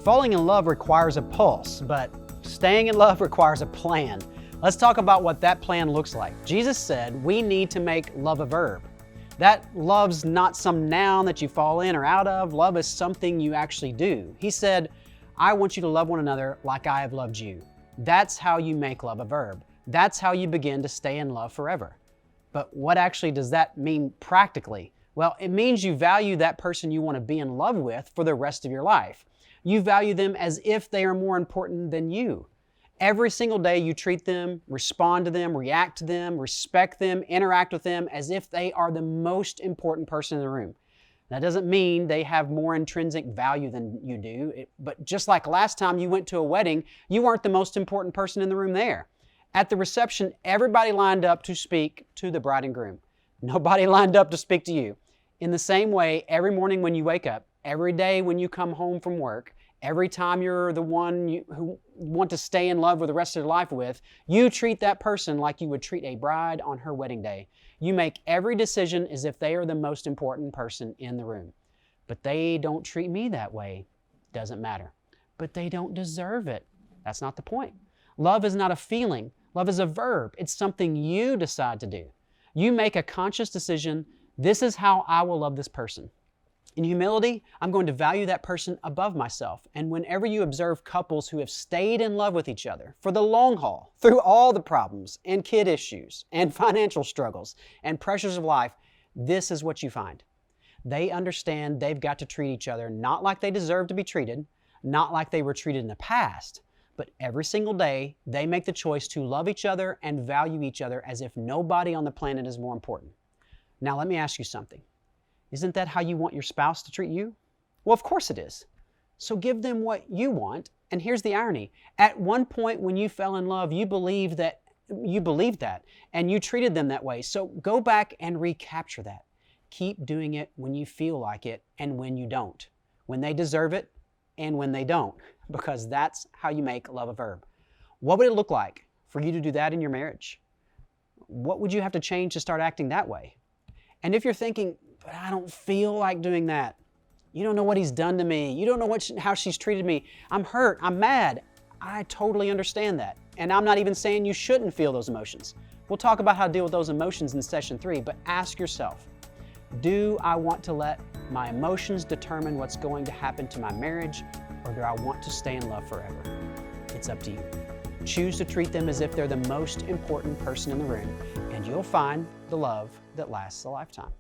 Falling in love requires a pulse, but staying in love requires a plan. Let's talk about what that plan looks like. Jesus said we need to make love a verb. That love's not some noun that you fall in or out of. Love is something you actually do. He said, I want you to love one another like I have loved you. That's how you make love a verb. That's how you begin to stay in love forever. But what actually does that mean practically? Well, it means you value that person you want to be in love with for the rest of your life. You value them as if they are more important than you. Every single day you treat them, respond to them, react to them, respect them, interact with them as if they are the most important person in the room. That doesn't mean they have more intrinsic value than you do, but just like last time you went to a wedding, you weren't the most important person in the room there. At the reception, everybody lined up to speak to the bride and groom. Nobody lined up to speak to you. In the same way, every morning when you wake up, every day when you come home from work, every time you're the one who want to stay in love with the rest of your life with, you treat that person like you would treat a bride on her wedding day. You make every decision as if they are the most important person in the room. But they don't treat me that way. Doesn't matter. But they don't deserve it. That's not the point. Love is not a feeling. Love is a verb. It's something you decide to do. You make a conscious decision. This is how I will love this person. In humility, I'm going to value that person above myself. And whenever you observe couples who have stayed in love with each other for the long haul, through all the problems and kid issues and financial struggles and pressures of life, this is what you find. They understand they've got to treat each other not like they deserve to be treated, not like they were treated in the past, but every single day they make the choice to love each other and value each other as if nobody on the planet is more important. Now let me ask you something. Isn't that how you want your spouse to treat you? Well, of course it is. So give them what you want. And here's the irony. At one point when you fell in love, you believed that and you treated them that way. So go back and recapture that. Keep doing it when you feel like it and when you don't. When they deserve it and when they don't. Because that's how you make love a verb. What would it look like for you to do that in your marriage? What would you have to change to start acting that way? And if you're thinking, but I don't feel like doing that. You don't know what he's done to me. You don't know how she's treated me. I'm hurt. I'm mad. I totally understand that. And I'm not even saying you shouldn't feel those emotions. We'll talk about how to deal with those emotions in session 3, but ask yourself, do I want to let my emotions determine what's going to happen to my marriage, or do I want to stay in love forever? It's up to you. Choose to treat them as if they're the most important person in the room, and you'll find the love that lasts a lifetime.